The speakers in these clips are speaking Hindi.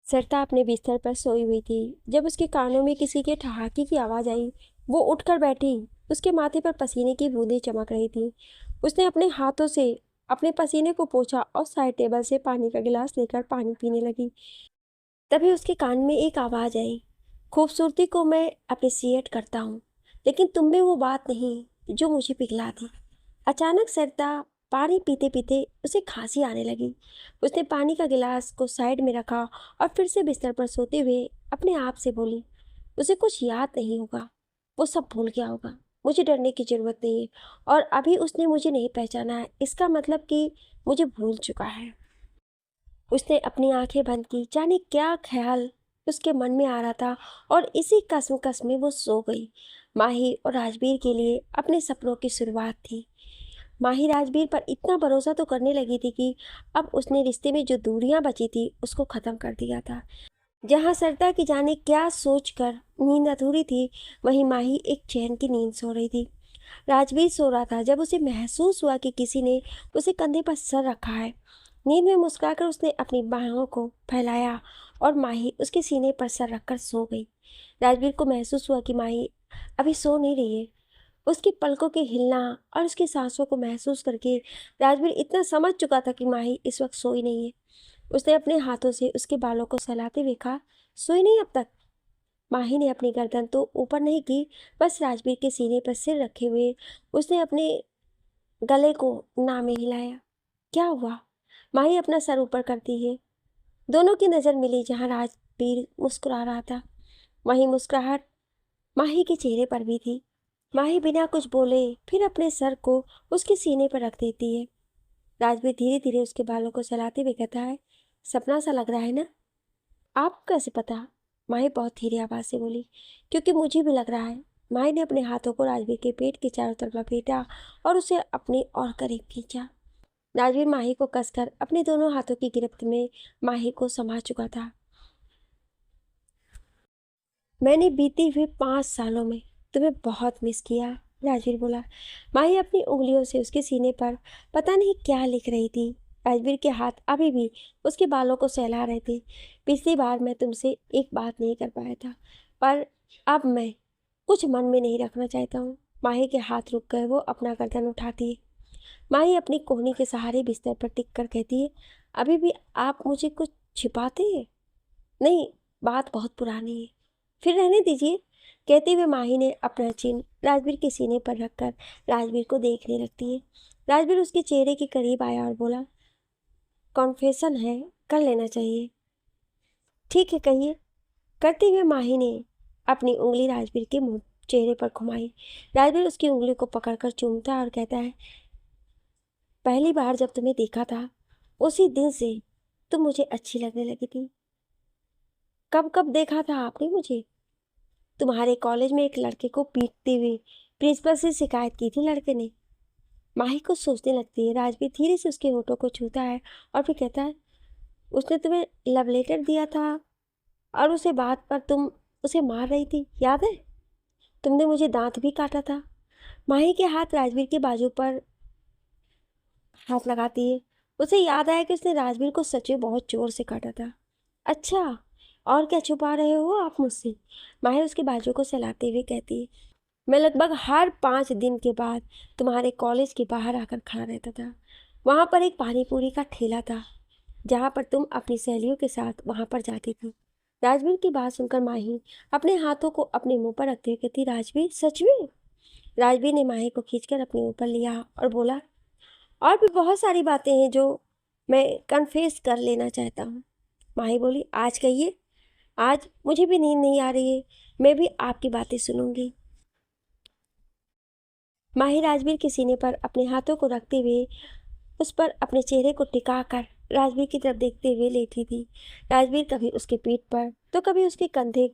सरिता अपने बिस्तर पर सोई हुई थी। जब उसके कानों में किसी के ठहाके की आवाज़ आई, वो उठकर बैठी। उसके माथे पर पसीने की बूंदें चमक रही थी। उसने अपने हाथों से अपने पसीने को पोंछा और साइड टेबल से पानी का गिलास लेकर पानी पीने लगी। तभी उसके कान में एक आवाज़ आई, खूबसूरती को मैं अप्रिसिएट करता हूँ, लेकिन तुम में वो बात नहीं जो मुझे पिघला दी। अचानक सरिता पानी पीते पीते उसे खांसी आने लगी। उसने पानी का गिलास को साइड में रखा और फिर से बिस्तर पर सोते हुए अपने आप से बोली, उसे कुछ याद नहीं होगा, वो सब भूल गया होगा। मुझे डरने की जरूरत नहीं है। और अभी उसने मुझे नहीं पहचाना है, इसका मतलब कि मुझे भूल चुका है। उसने अपनी आंखें बंद की, जाने क्या ख्याल उसके मन में आ रहा था, और इसी कसम में वो सो गई। माही और राजवीर के लिए अपने सपनों की शुरुआत थी। माही राजवीर पर इतना भरोसा तो करने लगी थी कि अब उसने रिश्ते में जो दूरियां बची थी उसको ख़त्म कर दिया था। जहां सरिता की जाने क्या सोचकर नींद अधूरी थी, वहीं माही एक चैन की नींद सो रही थी। राजवीर सो रहा था जब उसे महसूस हुआ कि किसी ने उसे कंधे पर सर रखा है। नींद में मुस्कुराकर उसने अपनी बाहों को फैलाया और माही उसके सीने पर सर रखकर सो गई। राजवीर को महसूस हुआ कि माही अभी सो नहीं रही है। उसकी पलकों के हिलना और उसकी सांसों को महसूस करके राजवीर इतना समझ चुका था कि माही इस वक्त सोई नहीं है। उसने अपने हाथों से उसके बालों को सहलाते हुए कहा, सोई नहीं अब तक? माही ने अपनी गर्दन तो ऊपर नहीं की, बस राजवीर के सीने पर सिर रखे हुए उसने अपने गले को नामे हिलाया। क्या हुआ? माही अपना सर ऊपर करती है। दोनों की नज़र मिली जहां राजवीर मुस्कुरा रहा था। वहीं मुस्कुराहट माही के चेहरे पर भी थी। माही बिना कुछ बोले फिर अपने सर को उसके सीने पर रख देती है। राजवीर धीरे धीरे उसके बालों को सहलाते हुए कहता है, सपना सा लग रहा है ना? आपको कैसे पता? माही बहुत धीरे आवाज से बोली, क्योंकि मुझे भी लग रहा है। माही ने अपने हाथों को राजवीर के पेट के चारों तरफ लपेटा और उसे अपनी और करीब खींचा। राजवीर माही को कसकर अपने दोनों हाथों की गिरफ्त में माही को समा चुका था। मैंने बीते हुए 5 सालों में तुम्हें बहुत मिस किया, राजवीर बोला। माही अपनी उंगलियों से उसके सीने पर पता नहीं क्या लिख रही थी। राजवीर के हाथ अभी भी उसके बालों को सहला रहे थे। पिछली बार मैं तुमसे एक बात नहीं कर पाया था, पर अब मैं कुछ मन में नहीं रखना चाहता हूँ। माही के हाथ रुक गए। वो अपना गर्दन उठाती है। माही अपनी कोहनी के सहारे बिस्तर पर टिक कर कहती है, अभी भी आप मुझे कुछ छिपाते हैं? नहीं, बात बहुत पुरानी है, फिर रहने दीजिए। कहते हुए माही ने अपना चिन्ह राजवीर के सीने पर रखकर राजवीर को देखने लगती है। राजवीर उसके चेहरे के करीब आया और बोला, कॉन्फेशन है, कर लेना चाहिए। ठीक है, कहिए। करते हुए माही ने अपनी उंगली राजवीर के मुंह चेहरे पर घुमाई। राजवीर उसकी उंगली को पकड़कर चूमता है और कहता है, पहली बार जब तुम्हें देखा था उसी दिन से तुम मुझे अच्छी लगने लगी थी। कब कब देखा था आपने मुझे? तुम्हारे कॉलेज में एक लड़के को पीटते हुए प्रिंसिपल से शिकायत की थी लड़के ने। माही को सोचने लगती है। राजवीर धीरे से उसके होठों को छूता है और फिर कहता है, उसने तुम्हें लव लेटर दिया था और उसे बात पर तुम उसे मार रही थी, याद है? तुमने मुझे दांत भी काटा था। माही के हाथ राजवीर के बाजू पर हाथ लगाती है। उसे याद आया कि उसने राजवीर को सच में बहुत जोर से काटा था। अच्छा, और क्या छुपा रहे हो आप मुझसे? माही उसके बाजू को सहलाते हुए कहती है, मैं लगभग हर 5 दिन के बाद तुम्हारे कॉलेज के बाहर आकर खड़ा रहता था। वहाँ पर एक पानी पूरी का ठेला था जहाँ पर तुम अपनी सहेलियों के साथ वहाँ पर जाती थी। राजवीर की बात सुनकर माही अपने हाथों को अपने मुंह पर रखते हुए कहती, राजवीर सच में? राजवीर ने माही को खींचकर अपने ऊपर लिया और बोला, और भी बहुत सारी बातें हैं जो मैं कन्फेस कर लेना चाहता हूँ। माही बोली, आज कहिए। आज मुझे भी नींद नहीं आ रही है, मैं भी आपकी बातें सुनूंगी। माही राजवीर के सीने पर अपने हाथों को रखते हुए उस पर अपने चेहरे को टिकाकर राजवीर की तरफ देखते हुए लेटी थी। राजवीर कभी उसके पीठ पर, तो कभी उसके कंधे,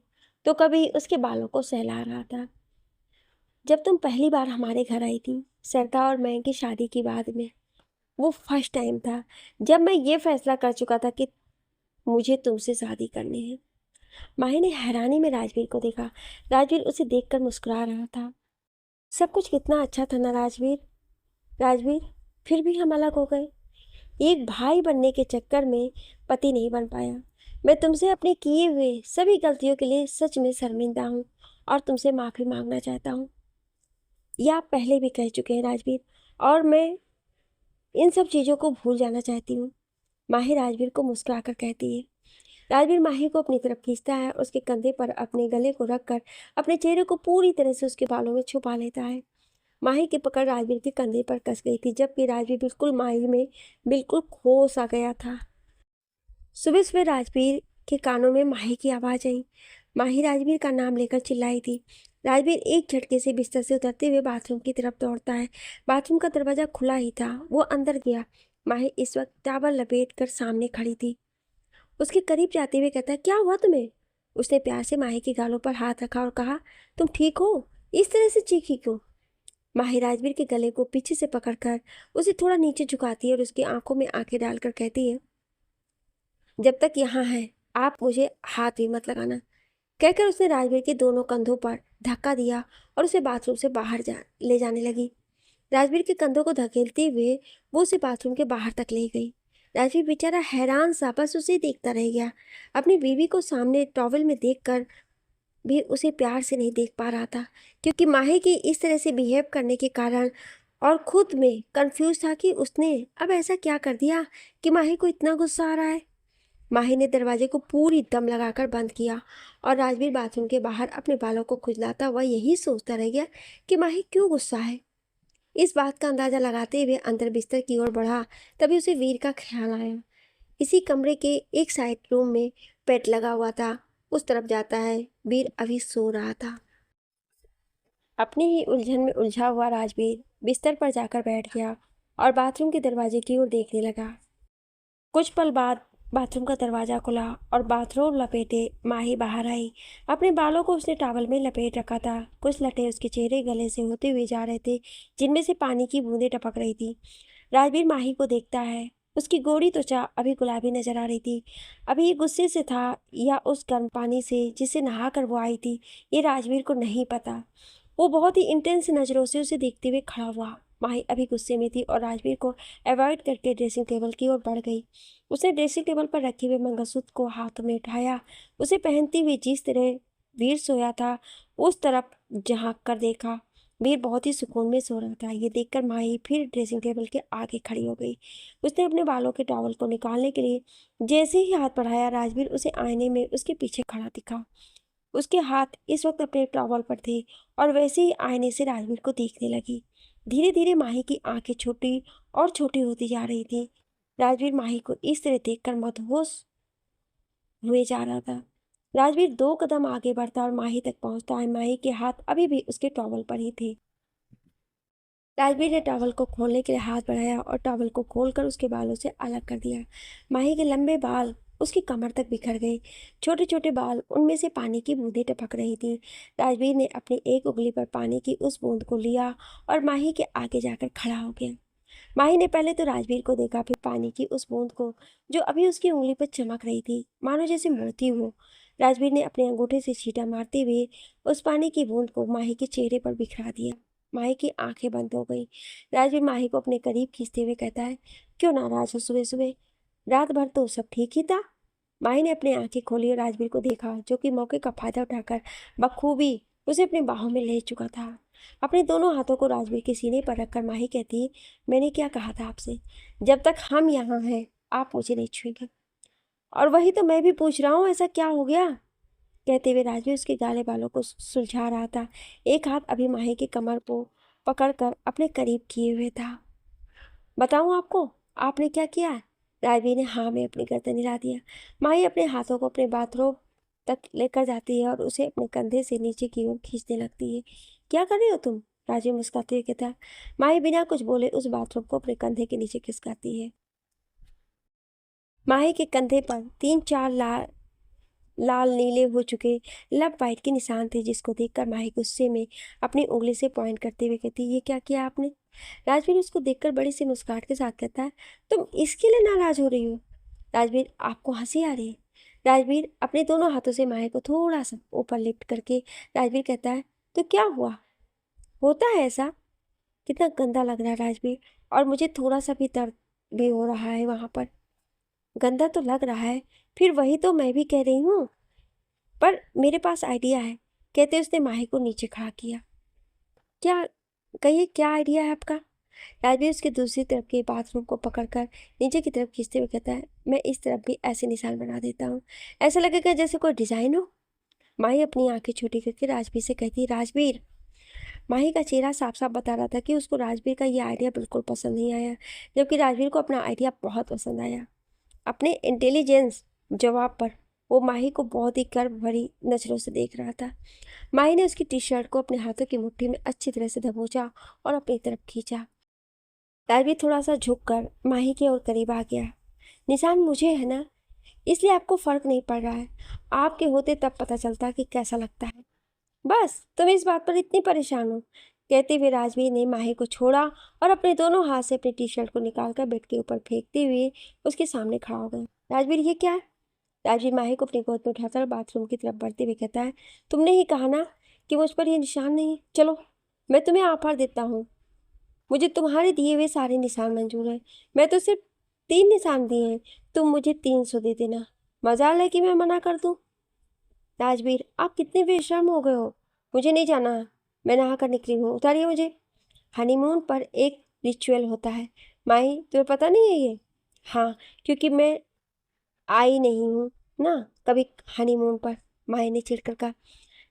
तो कभी उसके बालों को सहला रहा था। जब तुम पहली बार हमारे घर आई थी सरदा और मैं की शादी के बाद में, वो फर्स्ट टाइम था जब मैं ये फैसला कर चुका था कि मुझे तुमसे शादी करनी है। माही ने हैरानी में राजवीर को देखा। राजवीर उसे देखकर मुस्कुरा रहा था। सब कुछ कितना अच्छा था ना राजवीर। राजवीर, फिर भी हम अलग हो गए। एक भाई बनने के चक्कर में पति नहीं बन पाया। मैं तुमसे अपने किए हुए सभी गलतियों के लिए सच में शर्मिंदा हूँ और तुमसे माफ़ी मांगना चाहता हूँ। ये आप पहले भी कह चुके हैं राजवीर, और मैं इन सब चीज़ों को भूल जाना चाहती हूँ। माही राजवीर को मुस्कुराकर कहती है। राजवीर माही को अपनी तरफ खींचता है, उसके कंधे पर अपने गले को रखकर अपने चेहरे को पूरी तरह से उसके बालों में छुपा लेता है। माही की पकड़ राजवीर के कंधे पर कस गई थी, जबकि राजवीर बिल्कुल माही में बिल्कुल खो सा गया था। सुबह सुबह राजवीर के कानों में माही की आवाज़ आई। माही राजवीर का नाम लेकर चिल्लाई थी। राजवीर एक झटके से बिस्तर से उतरते हुए बाथरूम की तरफ दौड़ता है। बाथरूम का दरवाज़ा खुला ही था। वो अंदर गया। माही इस वक्त टॉवल लपेट कर सामने खड़ी थी। उसके करीब जाते हुए कहता, क्या हुआ तुम्हें? उसने प्यार से माही के गालों पर हाथ रखा और कहा, तुम ठीक हो? इस तरह से चीखी क्यों? माही राजवीर के गले को पीछे से पकड़कर उसे थोड़ा नीचे झुकाती है और उसकी आंखों में आंखें डालकर कहती है, जब तक यहाँ है आप मुझे हाथ भी मत लगाना। कहकर उसने राजवीर के दोनों कंधों पर धक्का दिया और उसे बाथरूम से बाहर ले जाने लगी। राजवीर के कंधों को धकेलते हुए वो उसे बाथरूम के बाहर तक ले गई। राजवीर बेचारा हैरान सा बस उसे देखता रह गया। अपनी बीवी को सामने टॉवल में देखकर भी उसे प्यार से नहीं देख पा रहा था, क्योंकि माही की इस तरह से बिहेव करने के कारण और खुद में कंफ्यूज था कि उसने अब ऐसा क्या कर दिया कि माही को इतना गुस्सा आ रहा है। माही ने दरवाजे को पूरी दम लगाकर बंद किया और राजवीर बाथरूम के बाहर अपने बालों को खुजलाता हुआ यही सोचता रह गया कि माही क्यों गुस्सा है। इस बात का अंदाजा लगाते हुए अंदर बिस्तर की ओर बढ़ा, तभी उसे वीर का ख्याल आया। इसी कमरे के एक साइड रूम में बेड लगा हुआ था। उस तरफ जाता है। वीर अभी सो रहा था। अपनी ही उलझन में उलझा हुआ राजवीर बिस्तर पर जाकर बैठ गया और बाथरूम के दरवाजे की ओर देखने लगा। कुछ पल बाद बाथरूम का दरवाजा खुला और बाथरूम लपेटे माही बाहर आई। अपने बालों को उसने टॉवल में लपेट रखा था। कुछ लटे उसके चेहरे गले से होते हुए जा रहे थे, जिनमें से पानी की बूंदें टपक रही थी। राजवीर माही को देखता है। उसकी गोरी त्वचा अभी गुलाबी नजर आ रही थी। अभी ये गुस्से से था या उस गर्म पानी से जिससे नहा कर वो आई थी, ये राजवीर को नहीं पता। वो बहुत ही इंटेंस नज़रों से उसे देखते हुए खड़ा हुआ। माही अभी गुस्से में थी और राजवीर को अवॉइड करके ड्रेसिंग टेबल की ओर बढ़ गई। उसने ड्रेसिंग टेबल पर रखे हुए मंगलसूत्र को हाथ में उठाया। उसे पहनती हुई जिस तरह वीर सोया था उस तरफ झांक कर देखा। वीर बहुत ही सुकून में सो रहा था। ये देखकर माही फिर ड्रेसिंग टेबल के आगे खड़ी हो गई। उसने अपने बालों के टॉवल को निकालने के लिए जैसे ही हाथ बढ़ाया, राजवीर उसे आईने में उसके पीछे खड़ा दिखा। उसके हाथ इस वक्त अपने टॉवल पर थे और वैसे ही आईने से राजवीर को देखने लगी। धीरे धीरे माही की आंखें छोटी और छोटी होती जा रही थी। राजवीर माही को इस तरह देखकर मदहोश हुए जा रहा था। राजवीर 2 कदम आगे बढ़ता और माही तक पहुंचता है। माही के हाथ अभी भी उसके टॉवल पर ही थे। राजवीर ने टॉवल को खोलने के लिए हाथ बढ़ाया और टॉवल को खोलकर उसके बालों से अलग कर दिया। माही के लंबे बाल उसकी कमर तक बिखर गए। छोटे छोटे बाल, उनमें से पानी की बूंदें टपक रही थीं। राजवीर ने अपनी एक उंगली पर पानी की उस बूंद को लिया और माही के आगे जाकर खड़ा हो गया। माही ने पहले तो राजवीर को देखा, फिर पानी की उस बूंद को जो अभी उसकी उंगली पर चमक रही थी, मानो जैसे मोती हो। राजवीर ने अपने अंगूठे से छींटा मारते हुए उस पानी की बूंद को माही के चेहरे पर बिखरा दिया। माही की आंखें बंद हो गई। राजवीर माही को अपने करीब खींचते हुए कहता है, क्यों नाराज हो सुबह सुबह? रात भर तो सब ठीक ही था। माही ने अपनी आंखें खोली और राजवीर को देखा, जो कि मौके का फायदा उठाकर बखूबी उसे अपनी बाहों में ले चुका था। अपने दोनों हाथों को राजवीर के सीने पर रखकर माही कहती, मैंने क्या कहा था आपसे? जब तक हम यहाँ हैं आप मुझे नहीं छुएंगे। और वही तो मैं भी पूछ रहा हूँ, ऐसा क्या हो गया? कहते हुए राजवीर उसके गाले बालों को सुलझा रहा था। एक हाथ अभी माही की कमर को पकड़कर अपने करीब किए हुए था। बताऊं आपको आपने क्या किया है? राजवीर ने हाँ में अपनी गर्दन हिला दिया। माही अपने हाथों को अपने बाथरूम तक लेकर जाती है और उसे अपने कंधे से नीचे की ओर खींचने लगती है। क्या कर रही हो तुम? राजवीर मुस्कुराते हुए कहता है। माही बिना कुछ बोले उस बाथरूम को अपने कंधे के नीचे खिसकाती है। माही के कंधे पर 3-4 लाल लाल नीले हो चुके लव बाइट के निशान थे, जिसको देखकर माही गुस्से में अपनी उंगली से पॉइंट करते हुए कहती, ये क्या किया आपने? राजवीर उसको देखकर बड़ी सी मुस्कुराहट के साथ कहता है, तुम इसके लिए नाराज हो रही हो? राजवीर, आपको हंसी आ रही है? राजवीर अपने दोनों हाथों से माही को थोड़ा सा ऊपर लिफ्ट करके राजवीर कहता है, तो क्या हुआ? होता है ऐसा? कितना गंदा लग रहा है राजवीर, और मुझे थोड़ा सा भी दर्द भी हो रहा है वहां पर। गंदा तो लग रहा है, फिर वही तो मैं भी कह रही हूँ, पर मेरे पास आइडिया है, कहते उसने माही को नीचे खड़ा किया। क्या? कहिए, क्या आइडिया है आपका? राजवीर उसके दूसरी तरफ के बाथरूम को पकड़कर नीचे की तरफ खींचते हुए कहता है, मैं इस तरफ भी ऐसे निशान बना देता हूँ, ऐसा लगेगा जैसे कोई डिजाइन हो। माही अपनी आंखें छोटी करके राजवीर से कहती, राजवीर। माही का चेहरा साफ साफ बता रहा था कि उसको राजवीर का ये आइडिया बिल्कुल पसंद नहीं आया, जबकि राजवीर को अपना आइडिया बहुत पसंद आया। अपने इंटेलिजेंस जवाब पर वो माही को बहुत ही गर्व भरी नजरों से देख रहा था। माही ने उसकी टी शर्ट को अपने हाथों की मुट्ठी में अच्छी तरह से दबोचा और अपनी तरफ खींचा। राजवीर थोड़ा सा झुककर माही के और करीब आ गया। निशान मुझे है ना, इसलिए आपको फर्क नहीं पड़ रहा है। आपके होते तब पता चलता कि कैसा लगता है। बस तुम इस बात पर इतनी परेशान हो, कहते हुए राजवीर ने माही को छोड़ा और अपने दोनों हाथ से अपनी टी शर्ट को निकालकर बेड के ऊपर फेंकते हुए उसके सामने खड़ा हो गया। राजवीर, ये क्या है? राजवीर माही को अपनी गोद में उठाकर बाथरूम की तरफ बढ़ते हुए कहता है, तुमने ही कहा ना कि मुझ पर यह निशान नहीं है। चलो, मैं तुम्हें ऑफर देता हूँ। मुझे तुम्हारे दिए हुए सारे निशान मंजूर हैं। मैं तो सिर्फ 3 निशान दिए हैं, तुम मुझे 300 दे देना। मजाल है कि मैं मना कर दूं? राजवीर, आप कितने बेशर्म हो गए हो। मुझे नहीं जाना, मैं नहा कर निकली हूँ, उतारिए मुझे। हनीमून पर एक रिचुअल होता है माही, तुम्हें पता नहीं है ये? हाँ, क्योंकि मैं आई नहीं हूँ ना कभी हनीमून पर, माही ने चिढ़कर कहा।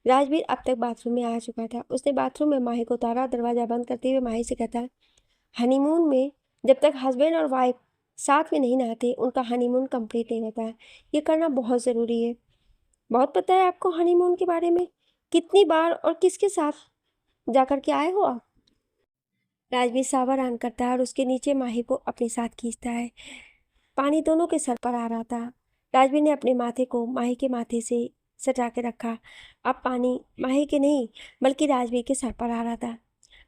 राजवीर अब तक बाथरूम में आ चुका था। उसने बाथरूम में माही को उतारा, दरवाजा बंद करते हुए माही से कहता, हनीमून में जब तक हस्बैंड और वाइफ साथ में नहीं नहाते उनका हनीमून कंप्लीट नहीं होता है। ये करना बहुत ज़रूरी है। बहुत पता है आपको हनीमून के बारे में? कितनी बार और किसके साथ जाकर के आए हो आप? राजवीर सावर ऑन करता है और उसके नीचे माही को अपने साथ खींचता है। पानी दोनों के सर पर आ रहा था। राजवीर ने अपने माथे को माही के माथे से सटा के रखा। अब पानी माही के नहीं बल्कि राजवीर के सर पर आ रहा था।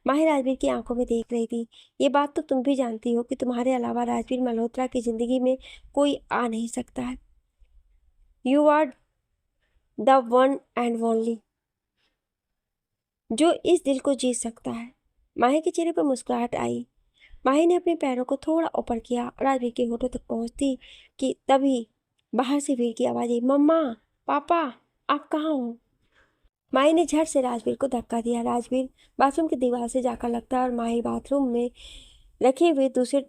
माही राजवीर की आंखों में देख रही थी। ये बात तो तुम भी जानती हो कि तुम्हारे अलावा राजवीर मल्होत्रा की जिंदगी में कोई आ नहीं सकता है। You are the one and only जो इस दिल को जीत सकता है। माही के चेहरे पर मुस्कुराहट आई। माही ने अपने पैरों को थोड़ा ऊपर किया और राजवीर के होठों तक पहुंचती कि तभी बाहर से वीर की आवाज आई, मम्मा, पापा, आप कहाँ हो? माही ने झट से राजवीर को धक्का दिया। राजवीर बाथरूम की दीवार से जाकर लगता और माही बाथरूम में रखे हुए दूसरे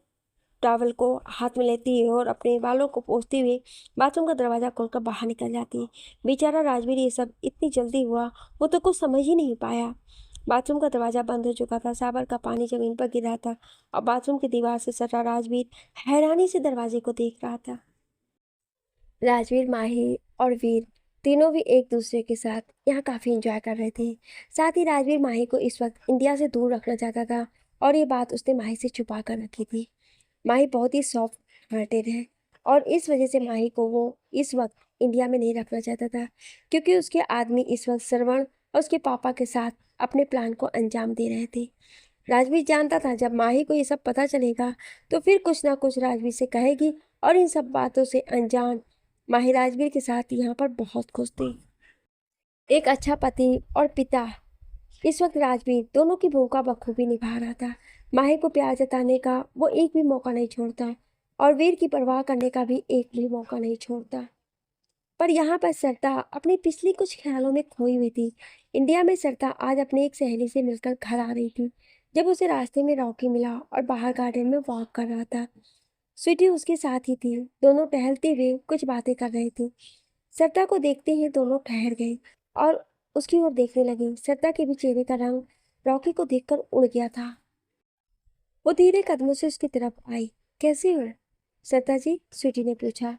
टॉवल को हाथ में लेती है और अपने बालों को पोंछते हुए बाथरूम का दरवाजा खोलकर बाहर निकल जाती है। बेचारा राजवीर, ये सब इतनी जल्दी हुआ वो तो कुछ समझ ही नहीं पाया। बाथरूम का दरवाजा बंद हो चुका था, सावर का पानी जमीन पर गिर रहा था और बाथरूम की दीवार से सटा राजवीर हैरानी से दरवाजे को देख रहा था। राजवीर, माही और वीर तीनों भी एक दूसरे के साथ यहाँ काफ़ी इंजॉय कर रहे थे। साथ ही राजवीर माही को इस वक्त इंडिया से दूर रखना चाहता था और ये बात उसने माही से छुपा कर रखी थी। माही बहुत ही सॉफ्ट हार्टेड है और इस वजह से माही को वो इस वक्त इंडिया में नहीं रखना चाहता था, क्योंकि उसके आदमी इस वक्त श्रवण और उसके पापा के साथ अपने प्लान को अंजाम दे रहे थे। राजवीर जानता था जब माही को ये सब पता चलेगा तो फिर कुछ ना कुछ राजवीर से कहेगी और इन सब बातों से अनजान माही राजवीर के साथ यहाँ पर बहुत खुश थी। एक अच्छा पति और पिता इस वक्त राजवीर दोनों की भूमिका बखूबी निभा रहा था। माही को प्यार जताने का वो एक भी मौका नहीं छोड़ता और वीर की परवाह करने का भी एक भी मौका नहीं छोड़ता। पर यहाँ पर सरता अपनी पिछली कुछ ख्यालों में खोई हुई थी। इंडिया में सरता आज अपनी एक सहेली से मिलकर घर आ रही थी जब उसे रास्ते में रॉकी मिला और बाहर गार्डन में वॉक कर रहा था। स्वीटी उसके साथ ही थी। दोनों टहलते हुए कुछ बातें कर रहे थे। सरता को देखते ही दोनों ठहर गए और उसकी ओर देखने लगे। सरता के भी चेहरे का रंग रॉकी को देखकर उड़ गया था। वो धीरे कदमों से उसकी तरफ आई। कैसे हो सरता जी? स्वीटी ने पूछा।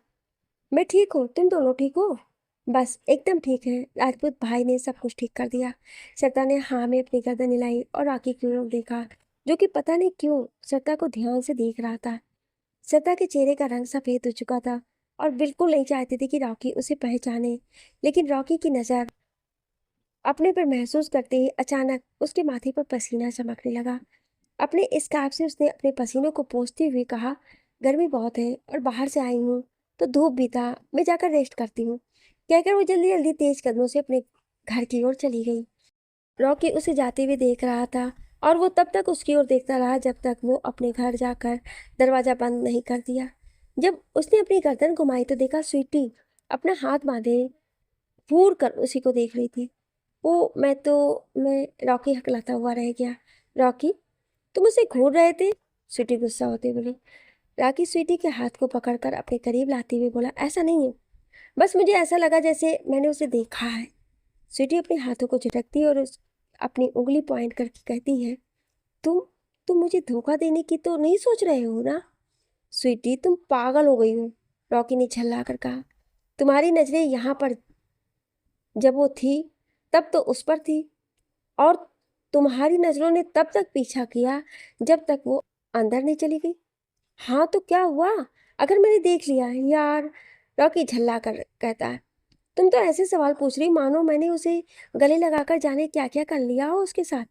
मैं ठीक हूँ, तुम दोनों ठीक हो? बस एकदम ठीक है, राजपूत भाई ने सब कुछ ठीक कर दिया। सरता ने हाँ में अपनी गर्दन हिलाई और रॉकी की ओर देखा, जो कि पता नहीं क्यों सरता को ध्यान से देख रहा था। सरता के चेहरे का रंग सफेद हो चुका था और बिल्कुल नहीं चाहती थी कि रॉकी उसे पहचाने, लेकिन रॉकी की नजर अपने पर महसूस करते ही अचानक उसके माथे पर पसीना चमकने लगा। अपने स्कार्फ से उसने अपने पसीनों को पोंछते हुए कहा, गर्मी बहुत है और बाहर से आई हूँ तो धूप भी था, मैं जाकर रेस्ट करती हूँ, कहकर वो जल्दी जल्दी तेज कदमों से अपने घर की ओर चली गई। रॉकी उसे जाते हुए देख रहा था और वो तब तक उसकी ओर देखता रहा जब तक वो अपने घर जाकर दरवाजा बंद नहीं कर दिया। जब उसने अपनी गर्दन घुमाई तो देखा स्वीटी अपना हाथ बांधे घूर कर उसी को देख रही थी। मैं रॉकी हकलाता हुआ रह गया। रॉकी, तुम उसे घूर रहे थे? स्वीटी गुस्सा होते बोली। रॉकी स्वीटी के हाथ को पकड़कर अपने करीब लाते हुए बोला, ऐसा नहीं है, बस मुझे ऐसा लगा जैसे मैंने उसे देखा है। स्वीटी अपने हाथों को झटकती और अपनी उंगली पॉइंट करके कहती है, तुम तुम मुझे धोखा देने की तो नहीं सोच रहे हो ना? स्वीटी, तुम पागल हो गई हो, रॉकी ने झल्ला कर कहा। तुम्हारी नजरें यहाँ पर जब वो थी तब तो उस पर थी, और तुम्हारी नजरों ने तब तक पीछा किया जब तक वो अंदर नहीं चली गई। हाँ तो क्या हुआ अगर मैंने देख लिया? यार, रॉकी झल्ला कर कहता है, तुम तो ऐसे सवाल पूछ रही मानो मैंने उसे गले लगाकर जाने क्या क्या कर लिया हो उसके साथ,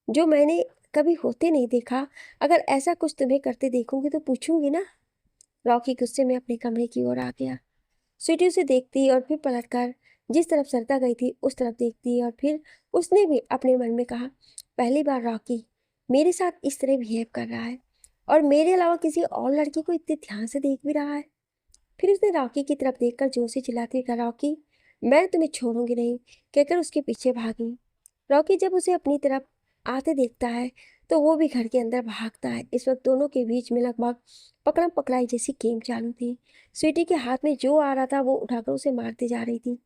जो मैंने कभी होते नहीं देखा। अगर ऐसा कुछ तुम्हें करते देखूंगी तो पूछूंगी ना। रॉकी गुस्से में अपने कमरे की ओर आ गया। स्वीटी उसे देखती और फिर पलटकर जिस तरफ सरता गई थी उस तरफ देखती और फिर उसने भी अपने मन में कहा, पहली बार रॉकी मेरे साथ इस तरह बिहेव कर रहा है, और मेरे अलावा किसी और लड़की को इतने ध्यान से देख भी रहा है। फिर उसने रॉकी की तरफ देखकर जोर से चिल्लाती हुई कहा, रॉकी, मैं तुम्हें छोड़ूंगी नहीं, कहकर उसके पीछे भागी। रॉकी जब उसे अपनी तरफ आते देखता है तो वो भी घर के अंदर भागता है। इस वक्त दोनों के बीच में लगभग पकड़म पकड़ाई जैसी गेम चालू थी। स्वीटी के हाथ में जो आ रहा था वो उठाकर उसे मारती जा रही थी।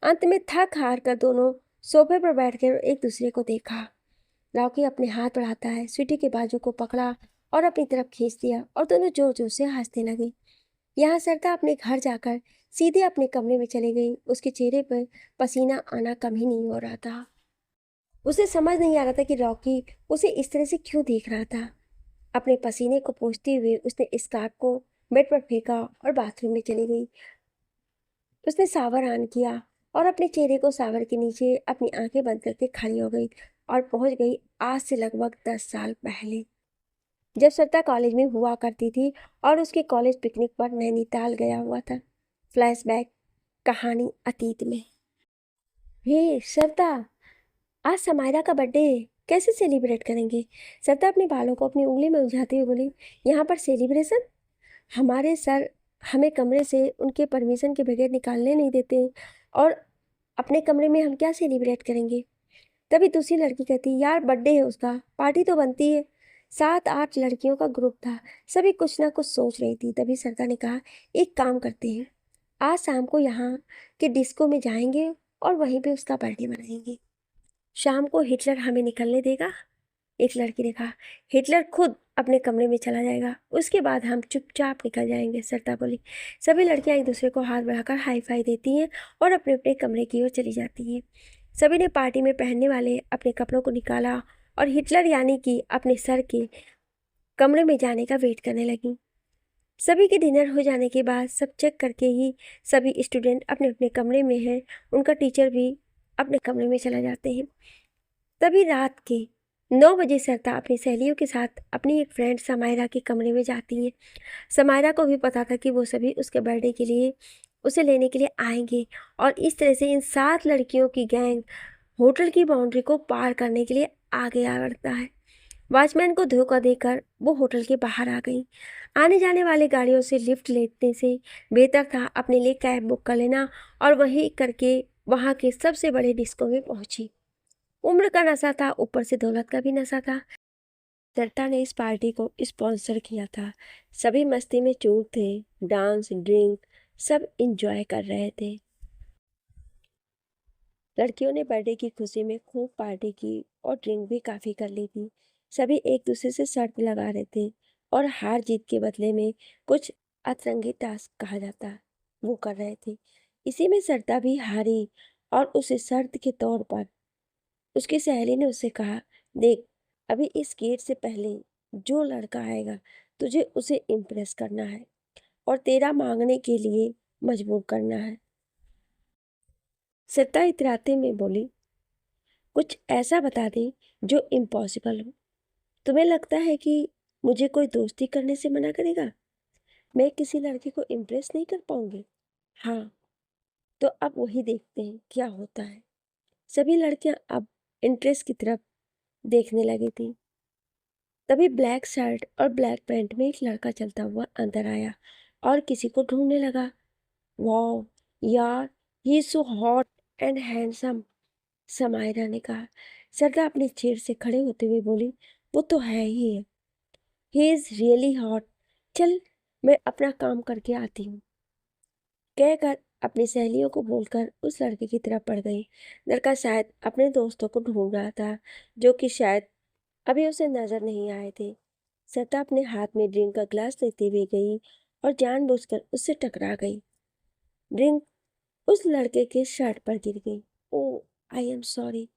अंत में थक हार कर दोनों सोफे पर बैठकर एक दूसरे को देखा। रॉकी अपने हाथ बढ़ाता है, स्वीटी के बाजू को पकड़ा और अपनी तरफ खींच दिया, और दोनों जोर जोर से हंसने लगे। यहाँ सरता अपने घर जाकर सीधे अपने कमरे में चली गई। उसके चेहरे पर पसीना आना कम ही नहीं हो रहा था। उसे समझ नहीं आ रहा था कि रॉकी उसे इस तरह से क्यों देख रहा था। अपने पसीने को पोंछते हुए उसने स्कार्फ को बेड पर फेंका और बाथरूम में चली गई। उसने शावर ऑन किया और अपने चेहरे को शावर के नीचे अपनी आंखें बंद करके खड़ी हो गई और पहुंच गई आज से लगभग 10 साल पहले, जब सरिता कॉलेज में हुआ करती थी और उसके कॉलेज पिकनिक पर नैनीताल गया हुआ था। फ्लैशबैक, कहानी अतीत में। हे सरिता, आज समायरा का बर्थडे है, कैसे सेलिब्रेट करेंगे? सरिता अपने बालों को अपनी उंगली में उलझाते हुए बोली, यहाँ पर सेलिब्रेशन? हमारे सर हमें कमरे से उनके परमिशन के बगैर निकालने नहीं देते, और अपने कमरे में हम क्या सेलिब्रेट करेंगे? तभी दूसरी लड़की कहती, यार बर्थडे है उसका, पार्टी तो बनती है। 7-8 लड़कियों का ग्रुप था, सभी कुछ ना कुछ सोच रही थी। तभी सरिता ने कहा, एक काम करते हैं, आज शाम को यहाँ के डिस्को में जाएंगे और वहीं पे उसका बर्थडे मनाएंगे। शाम को हिटलर हमें निकलने देगा? एक लड़की ने कहा, हिटलर खुद अपने कमरे में चला जाएगा, उसके बाद हम चुपचाप निकल जाएंगे, सरिता बोली। सभी लड़कियां एक दूसरे को हाथ बढ़ाकर हाई फाई देती हैं और अपने अपने कमरे की ओर चली जाती हैं। सभी ने पार्टी में पहनने वाले अपने कपड़ों को निकाला और हिटलर यानी कि अपने सर के कमरे में जाने का वेट करने लगी। सभी के डिनर हो जाने के बाद सब चेक करके ही सभी स्टूडेंट अपने अपने कमरे में हैं, उनका टीचर भी अपने कमरे में चला जाते हैं। तभी रात के 9 बजे सरिता अपनी सहेलियों के साथ अपनी एक फ्रेंड समायरा के कमरे में जाती है। समायरा को भी पता था कि वो सभी उसके बर्थडे के लिए उसे लेने के लिए आएंगे, और इस तरह से इन 7 लड़कियों की गैंग होटल की बाउंड्री को पार करने के लिए आगे आ बढ़ता है। वॉचमैन को धोखा देकर वो होटल के बाहर आ गई। आने जाने वाली गाड़ियों से लिफ्ट लेने से बेहतर था अपने लिए कैब बुक कर लेना, और वहीं करके वहाँ के सबसे बड़े डिस्को में पहुंची। उम्र का नशा था, ऊपर से दौलत का भी नशा था। सरिता ने इस पार्टी को स्पॉन्सर किया था। सभी मस्ती में चूर थे, डांस ड्रिंक सब इंजॉय कर रहे थे। लड़कियों ने बर्थडे की खुशी में खूब पार्टी की और ड्रिंक भी काफ़ी कर ली थी। सभी एक दूसरे से शर्त लगा रहे थे और हार जीत के बदले में कुछ अतरंगी टास्क कहा जाता वो कर रहे थे। इसी में सरिता भी हारी और उसे शर्त के तौर पर उसकी सहेली ने उससे कहा, देख, अभी इस गेट से पहले जो लड़का आएगा तुझे उसे इम्प्रेस करना है और तेरा मांगने के लिए मजबूर करना है। सरिता इतराते में बोली, कुछ ऐसा बता दे जो इम्पॉसिबल हो। तुम्हें लगता है कि मुझे कोई दोस्ती करने से मना करेगा? मैं किसी लड़के को इम्प्रेस नहीं कर पाऊंगी। हाँ, तो अब वही देखते हैं क्या होता है। सभी लड़कियां अब इंटरेस्ट की तरफ देखने लगी थी। तभी ब्लैक शर्ट और ब्लैक पैंट में एक लड़का चलता हुआ अंदर आया। और किसी को ढूंढने लगा। वाह यार, he is so hot and handsome, Samaira ने कहा। सरदा अपनी चेयर से खड़े होते हुए बोली, वो तो है ही है, ही इज रियली हॉट। चल, मैं अपना काम करके आती हूँ, कहकर अपनी सहेलियों को बोलकर उस लड़के की तरफ बढ़ गई। लड़का शायद अपने दोस्तों को ढूंढ रहा था, जो कि शायद अभी उसे नजर नहीं आए थे। सत्ता अपने हाथ में ड्रिंक का ग्लास लेते हुए गई और जानबूझकर उससे टकरा गई। ड्रिंक उस लड़के के शर्ट पर गिर गई। ओ, आई एम सॉरी।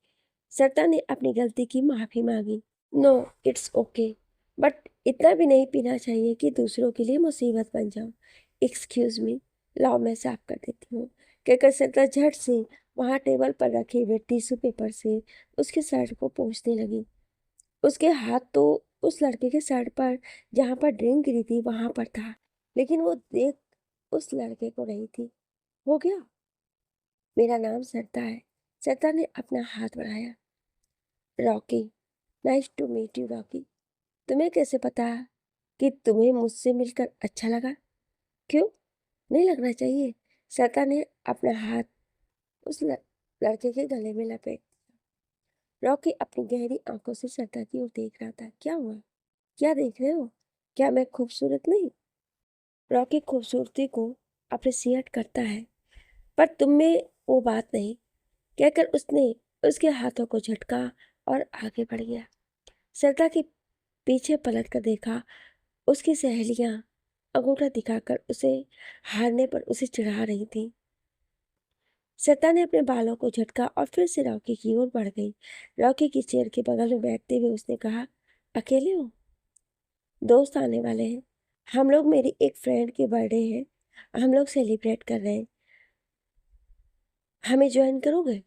सत्ता ने अपनी गलती की माफी मांगी। नो, इट्स ओके, बट इतना भी नहीं पीना चाहिए कि दूसरों के लिए मुसीबत बन जाओ। एक्सक्यूज मी, लाओ मैं साफ कर देती हूँ, कहकर सत्ता झट से वहाँ टेबल पर रखे हुए टिश्यू पेपर से उसके शर्ट को पोंछने लगी। उसके हाथ तो उस लड़के के शर्ट पर जहाँ पर ड्रिंक गिरी थी वहां पर था, लेकिन वो देख उस लड़के को नहीं थी। हो गया, मेरा नाम सरता है। सरता ने अपना हाथ बढ़ाया। Rocky, nice to meet you Rocky. तुम्हें कैसे पता कि तुम्हें मुझसे मिलकर अच्छा लगा? क्यों नहीं लगना चाहिए? सरता ने अपना हाथ उस लड़के के गले में लपेट। रॉकी अपनी गहरी आंखों से सरता की ओर देख रहा था। क्या हुआ? क्या देख रहे हो? क्या मैं खूबसूरत नहीं? रॉकी खूबसूरती को अप्रिशिएट करता है, पर तुम में वो बात नहीं, कहकर उसने उसके हाथों को झटका और आगे बढ़ गया। सरदा के पीछे पलट कर देखा। उसकी सहेलियां अंगूठा दिखाकर उसे हारने पर उसे चिढ़ा रही थी। सरदा ने अपने बालों को झटका और फिर से रॉकी की ओर बढ़ गई। रॉकी की चेयर के बगल में बैठते हुए उसने कहा, अकेले हो? दोस्त आने वाले हैं, हम लोग, मेरी एक फ्रेंड के बर्थडे है, हम लोग सेलिब्रेट कर रहे हैं, हमें ज्वाइन करोगे?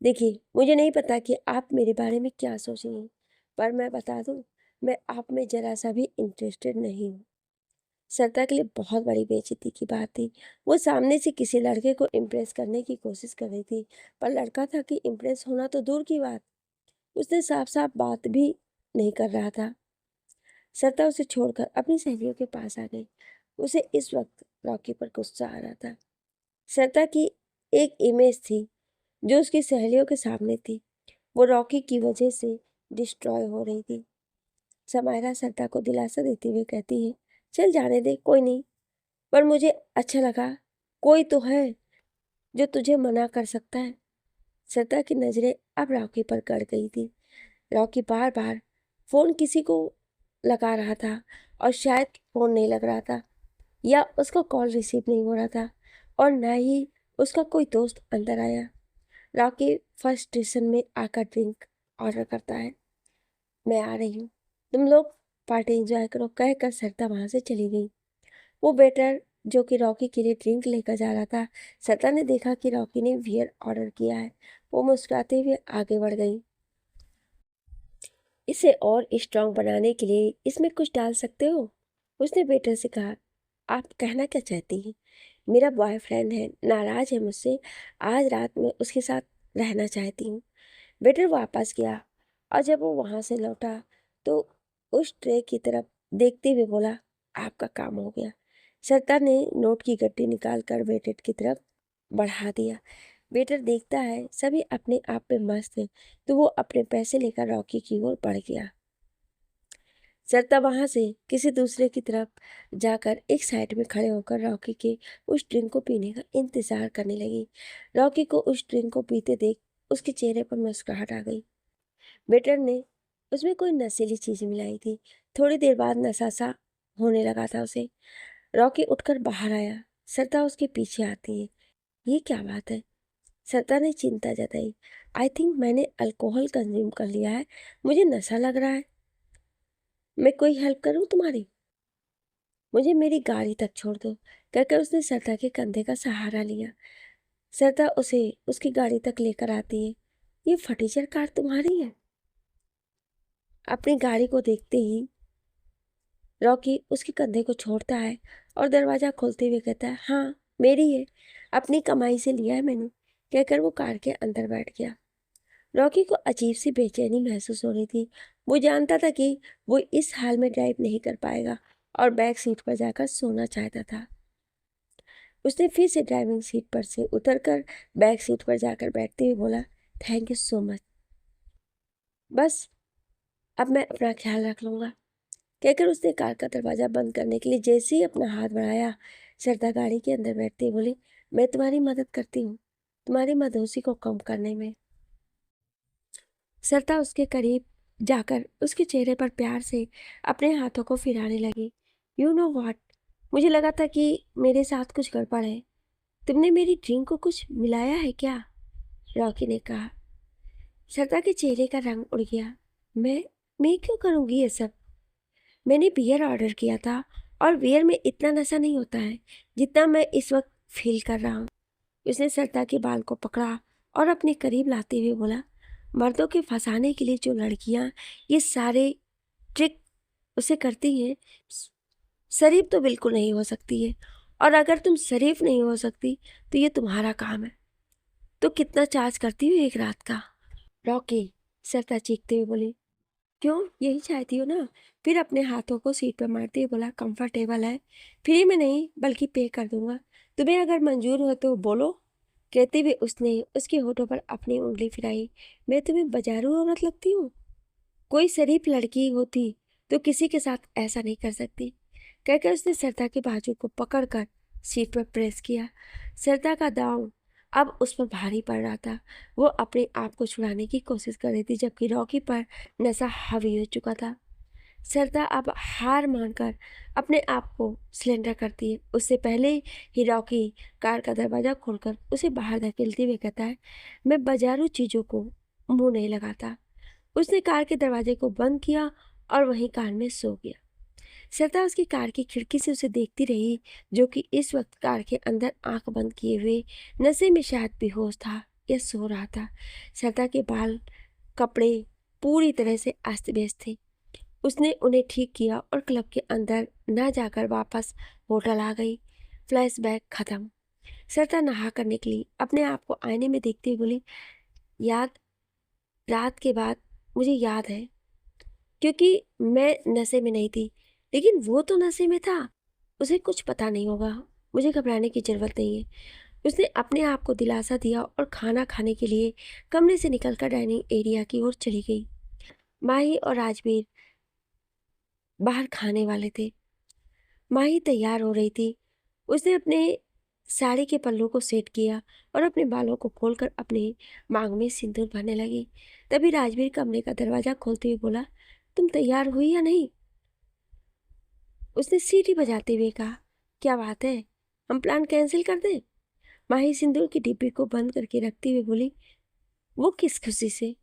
देखिए, मुझे नहीं पता कि आप मेरे बारे में क्या सोचेंगे, पर मैं बता दूं, मैं आप में जरा सा भी इंटरेस्टेड नहीं हूँ। सरदा के लिए बहुत बड़ी बेइज्जती की बात थी। वो सामने से किसी लड़के को इम्प्रेस करने की कोशिश कर रही थी, पर लड़का था कि इम्प्रेस होना तो दूर की बात, उसने साफ साफ बात भी नहीं कर रहा था। सरदा उसे छोड़कर अपनी सहेलियों के पास आ गई। उसे इस वक्त रॉकी पर गुस्सा आ रहा था। सरदा की एक इमेज थी जो उसकी सहेलियों के सामने थी, वो रॉकी की वजह से डिस्ट्रॉय हो रही थी। समायरा सरदा को दिलासा देते हुए कहती है, चल जाने दे, कोई नहीं, पर मुझे अच्छा लगा, कोई तो है जो तुझे मना कर सकता है। सरदा की नजरें अब रॉकी पर गड़ गई थी। रॉकी बार बार फोन किसी को लगा रहा था और शायद फोन नहीं लग रहा था, या उसका कॉल रिसीव नहीं हो रहा था, और न ही उसका कोई दोस्त अंदर आया। रॉकी फर्स्ट स्टेशन में आकर ड्रिंक ऑर्डर करता है। मैं आ रही हूँ, तुम लोग पार्टी एंजॉय करो, कहकर सरदा वहां से चली गई। वो वेटर जो कि रॉकी के लिए ड्रिंक लेकर जा रहा था, सरदा ने देखा कि रॉकी ने बियर ऑर्डर किया है। वो मुस्कुराते हुए आगे बढ़ गई। इसे और स्ट्रांग बनाने के लिए इसमें कुछ डाल सकते हो, उसने वेटर से कहा। आप कहना क्या चाहती हैं? मेरा बॉयफ्रेंड है, नाराज है मुझसे, आज रात में उसके साथ रहना चाहती हूँ। वेटर वापस गया और जब वो वहां से लौटा तो उस ट्रे की तरफ देखते हुए बोला, आपका काम हो गया। सरदार ने नोट की गड्डी निकाल कर वेटर की तरफ बढ़ा दिया। वेटर देखता है सभी अपने आप में मस्त है, तो वो अपने पैसे लेकर रॉकी की ओर बढ़ गया। सरता वहां से किसी दूसरे की तरफ जाकर एक साइड में खड़े होकर रॉकी के उस ड्रिंक को पीने का इंतजार करने लगी। रॉकी को उस ड्रिंक को पीते देख उसके चेहरे पर मुस्कुराहट आ गई। वेटर ने उसमें कोई नशीली चीज मिलाई थी। थोड़ी देर बाद नशा सा होने लगा था उसे। रॉकी उठकर बाहर आया। सरता उसके पीछे आती है। ये क्या बात है? सरता ने चिंता जताई। आई थिंक मैंने अल्कोहल कंज्यूम कर लिया है, मुझे नशा लग रहा है। मैं कोई हेल्प करूं तुम्हारी? मुझे मेरी गाड़ी तक छोड़ दो, कहकर उसने सरता के कंधे का सहारा लिया। सरता उसे उसकी गाड़ी तक लेकर आती है। ये फटीचर कार तुम्हारी है? अपनी गाड़ी को देखते ही रॉकी उसके कंधे को छोड़ता है और दरवाजा खोलते हुए कहता है, हाँ मेरी है, अपनी कमाई से लिया है मैंने, कहकर वो कार के अंदर बैठ गया। रॉकी को अजीब सी बेचैनी महसूस हो रही थी। वो जानता था कि वो इस हाल में ड्राइव नहीं कर पाएगा और बैक सीट पर जाकर सोना चाहता था। उसने फिर से ड्राइविंग सीट पर से उतरकर बैक सीट पर जाकर बैठते हुए बोला, थैंक यू सो मच, बस अब मैं अपना ख्याल रख लूँगा। कहकर उसने कार का दरवाज़ा बंद करने के लिए जैसे ही अपना हाथ बढ़ाया, सरदा गाड़ी के अंदर बैठते ही बोली, मैं तुम्हारी मदद करती हूँ, तुम्हारी मदोसी को कम करने में। सरदा उसके करीब जाकर उसके चेहरे पर प्यार से अपने हाथों को फिराने लगी। यू नो व्हाट, मुझे लगा था कि मेरे साथ कुछ गड़बड़ है। तुमने मेरी ड्रिंक को कुछ मिलाया है क्या? रॉकी ने कहा। सरदा के चेहरे का रंग उड़ गया। मैं क्यों करूँगी ये सब? मैंने बियर ऑर्डर किया था और बियर में इतना नशा नहीं होता है जितना मैं इस वक्त फील कर रहा हूँ। उसने सरदा के बाल को पकड़ा और अपने करीब लाते हुए बोला, मर्दों के फंसाने के लिए जो लड़कियाँ ये सारे ट्रिक उसे करती हैं, शरीफ तो बिल्कुल नहीं हो सकती है। और अगर तुम शरीफ नहीं हो सकती तो ये तुम्हारा काम है। तो कितना चार्ज करती हो एक रात का? रॉकी, सरदा चीखते हुए बोली। क्यों, यही चाहती हो ना? फिर अपने हाथों को सीट पर मारते हुए बोला, कंफर्टेबल है, फ्री में नहीं बल्कि पे कर दूंगा, तुम्हें अगर मंजूर हो तो बोलो। कहते हुए उसने उसके होठों पर अपनी उंगली फिराई। मैं तुम्हें बाजारू औरत लगती हूँ? कोई शरीफ लड़की होती तो किसी के साथ ऐसा नहीं कर सकती। कहकर उसने सरदा के बाजू को पकड़कर सीट पर प्रेस किया। सरदा का दांव अब उस पर भारी पड़ रहा था। वो अपने आप को छुड़ाने की कोशिश कर रही थी जबकि रॉकी पर नशा हावी हो चुका था। सरदा अब हार मानकर अपने आप को सिलेंडर करती है। उससे पहले ही रॉकी कार का दरवाज़ा खोलकर उसे बाहर धकेलते हुए कहता है, मैं बाजारू चीज़ों को मुंह नहीं लगाता। उसने कार के दरवाजे को बंद किया और वहीं कार में सो गया। सरदा उसकी कार की खिड़की से उसे देखती रही, जो कि इस वक्त कार के अंदर आंख बंद किए हुए नशे में शायद बेहोश था या सो रहा था। सरदा के बाल, कपड़े पूरी तरह से अस्त व्यस्त थे। उसने उन्हें ठीक किया और क्लब के अंदर न जाकर वापस होटल आ गई। फ्लैशबैक खत्म। सरदा नहा कर निकली। अपने आप को आईने में देखती हुई बोली, याद, रात के बाद मुझे याद है, क्योंकि मैं नशे में नहीं थी, लेकिन वो तो नशे में था। उसे कुछ पता नहीं होगा, मुझे घबराने की जरूरत नहीं है। उसने अपने आप को दिलासा दिया और खाना खाने के लिए कमरे से निकलकर डाइनिंग एरिया की ओर चली गई। माही और राजवीर बाहर खाने वाले थे। माही तैयार हो रही थी। उसने अपने साड़ी के पल्लू को सेट किया और अपने बालों को खोलकर अपने मांग में सिंदूर भरने लगी। तभी राजवीर कमरे का दरवाजा खोलते हुए बोला, तुम तैयार हुई या नहीं? उसने सीटी बजाते हुए कहा, क्या बात है, हम प्लान कैंसिल कर दें? माही सिंदूर की डिब्बी को बंद करके रखते हुए बोली, वो किस खुशी से?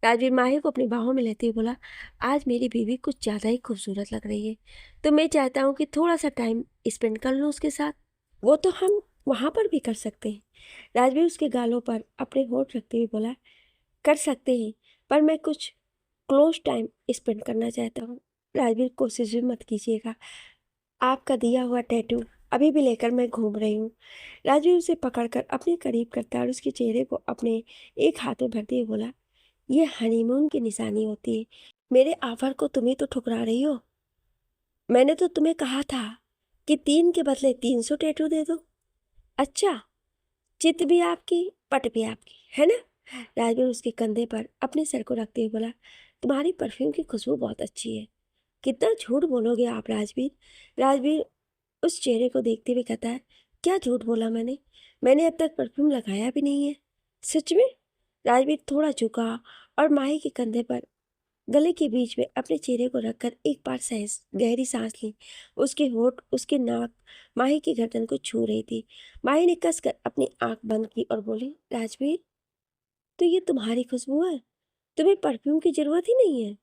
राजवीर माही को अपनी बाहों में लेते हुए बोला, आज मेरी बीवी कुछ ज़्यादा ही खूबसूरत लग रही है, तो मैं चाहता हूँ कि थोड़ा सा टाइम स्पेंड कर लूँ उसके साथ। वो तो हम वहाँ पर भी कर सकते हैं। राजवीर उसके गालों पर अपने होठ रखते हुए बोला, कर सकते हैं, पर मैं कुछ क्लोज टाइम स्पेंड करना चाहता हूँ। राजवीर, कोशिश भी मत कीजिएगा, आपका दिया हुआ टैटू अभी भी लेकर मैं घूम रही हूँ। राजवीर उसे पकड़कर अपने करीब करता और उसके चेहरे को अपने एक हाथ में भरते हुए बोला, ये हनीमून की निशानी होती है। मेरे ऑफर को तुम्हें तो ठुकरा रही हो। मैंने तो तुम्हें कहा था कि 3 के बदले 300 टैटू दे दो। अच्छा, चित भी आपकी, पट भी आपकी, है ना? राजवीर उसके कंधे पर अपने सर को रखते हुए बोला, तुम्हारी परफ्यूम की खुशबू बहुत अच्छी है। कितना झूठ बोलोगे आप राजवीर? राजवीर उस चेहरे को देखते हुए कहता है, क्या झूठ बोला मैंने? मैंने अब तक परफ्यूम लगाया भी नहीं है। सच में? राजवीर थोड़ा झुका और माही के कंधे पर गले के बीच में अपने चेहरे को रखकर एक बार सहज गहरी सांस ली। उसके होठ, उसके नाक माही की गर्दन को छू रही थी। माही ने कसकर अपनी आंख बंद की और बोली, राजवीर, तो ये तुम्हारी खुशबू है, तुम्हें परफ्यूम की जरूरत ही नहीं है।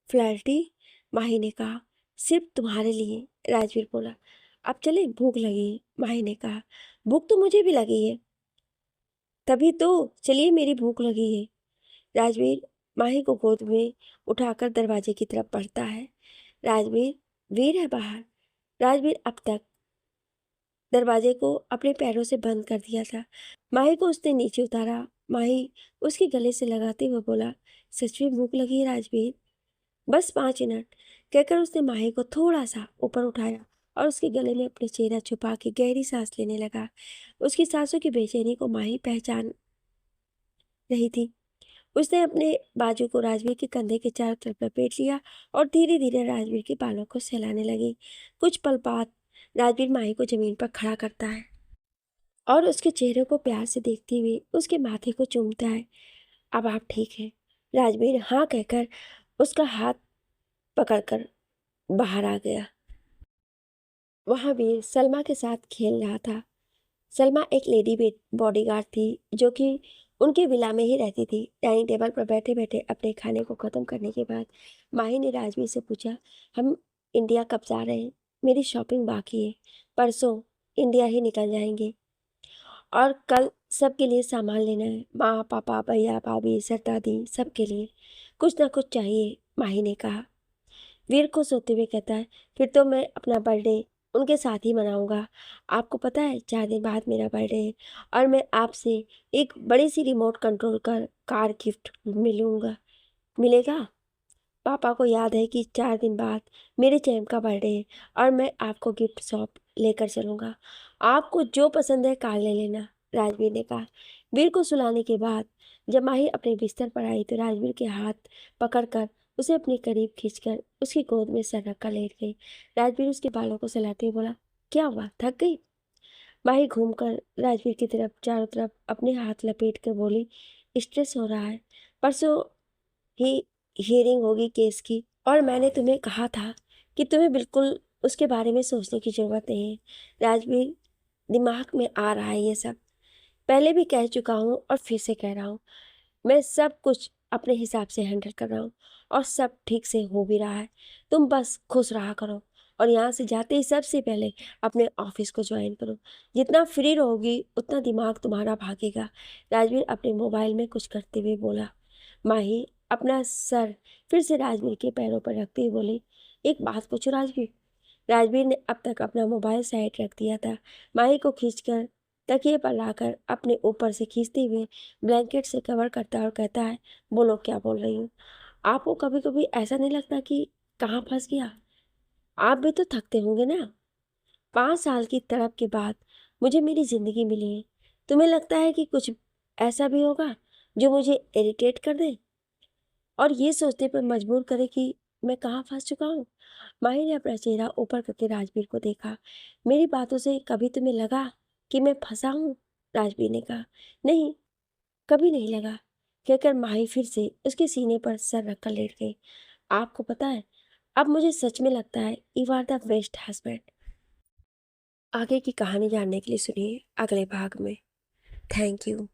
फ्लर्टी, माही ने कहा। सिर्फ तुम्हारे लिए, राजवीर बोला। अब चले, भूख लगी है, माही ने कहा। भूख तो मुझे भी लगी है। तभी तो, चलिए, मेरी भूख लगी है। राजवीर माही को गोद में उठाकर दरवाजे की तरफ बढ़ता है। राजवीर, वीर है बाहर। राजवीर अब तक दरवाजे को अपने पैरों से बंद कर दिया था। माही को उसने नीचे उतारा। माही उसके गले से लगाते हुए बोला, सच में भूख लगी है राजवीर? बस 5 मिनट। कहकर उसने माही को थोड़ा सा ऊपर उठाया और उसके गले में अपने चेहरा छुपा के गहरी सांस लेने लगा। उसकी सांसों की बेचैनी को माही पहचान रही थी। उसने अपने बाजू को राजवीर के कंधे के चारों तरफ लपेट लिया और धीरे धीरे राजवीर के बालों को सहलाने लगी। कुछ पल बाद राजवीर माही को जमीन पर खड़ा करता है और उसके चेहरे को प्यार से देखते हुए उसके माथे को चूमता है। अब आप ठीक हैं? राजवीर हाँ कहकर उसका हाथ पकड़कर बाहर आ गया। वहाँ वीर सलमा के साथ खेल रहा था। सलमा एक लेडी बॉडीगार्ड थी जो कि उनके विला में ही रहती थी। डाइनिंग टेबल पर बैठे बैठे अपने खाने को ख़त्म करने के बाद माही ने राजवीर से पूछा, हम इंडिया कब जा रहे हैं? मेरी शॉपिंग बाकी है, परसों इंडिया ही निकल जाएंगे और कल सबके लिए सामान लेना है। माँ पापा भैया भाभी सर दादी सबके लिए कुछ ना कुछ चाहिए, माही ने कहा। वीर खुश होते हुए कहता है, फिर तो मैं अपना बर्थडे उनके साथ ही मनाऊंगा। आपको पता है 4 दिन बाद मेरा बर्थडे है और मैं आपसे एक बड़ी सी रिमोट कंट्रोल कर कार गिफ्ट मिलेगा। पापा को याद है कि 4 दिन बाद मेरे चैम का बर्थडे है और मैं आपको गिफ्ट शॉप लेकर चलूँगा। आपको जो पसंद है कार ले लेना, राजवीर ने कहा। वीर को सुलाने के बाद जब माही अपने बिस्तर पर आई तो राजवीर के हाथ पकड़कर उसे अपने करीब खींचकर उसकी गोद में सर रखकर लेट गई। राजवीर उसके बालों को सहलाते हुए बोला, क्या हुआ, थक गई? माही घूमकर राजवीर की तरफ चारों तरफ अपने हाथ लपेट कर बोली, स्ट्रेस हो रहा है। परसों ही हियरिंग होगी केस की और मैंने तुम्हें कहा था कि तुम्हें बिल्कुल उसके बारे में सोचने की ज़रूरत नहीं है। राजवीर, दिमाग में आ रहा है ये सब। पहले भी कह चुका हूँ और फिर से कह रहा हूँ, मैं सब कुछ अपने हिसाब से हैंडल कर रहा हूँ और सब ठीक से हो भी रहा है। तुम बस खुश रहा करो और यहाँ से जाते ही सबसे पहले अपने ऑफिस को ज्वाइन करो। जितना फ्री रहोगी उतना दिमाग तुम्हारा भागेगा। राजवीर अपने मोबाइल में कुछ करते हुए बोला। माही अपना सर फिर से राजवीर के पैरों पर रखते हुए बोली, एक बात पूछो राजवीर। राजवीर ने अब तक अपना मोबाइल साइड रख दिया था। माही को खींचकर तकिए पर लाकर अपने ऊपर से खींचते हुए ब्लैंकेट से कवर करता और कहता है, बोलो क्या बोल रही हूँ? आपको कभी कभी ऐसा नहीं लगता कि कहाँ फंस गया? आप भी तो थकते होंगे ना। 5 साल की तड़प के बाद मुझे मेरी जिंदगी मिली है। तुम्हें लगता है कि कुछ ऐसा भी होगा जो मुझे इरिटेट कर दे और ये सोचने पर मजबूर करे कि मैं कहाँ फंस चुका हूँ? माही ने अपना चेहरा ऊपर करके राजवीर को देखा। मेरी बातों से कभी तुम्हें लगा कि मैं फंसा हूँ? राजवीर ने कहा। नहीं, कभी नहीं लगा, कहकर माही फिर से उसके सीने पर सर रखकर लेट गई। आपको पता है, अब मुझे सच में लगता है you are the best husband. आगे की कहानी जानने के लिए सुनिए अगले भाग में। Thank you.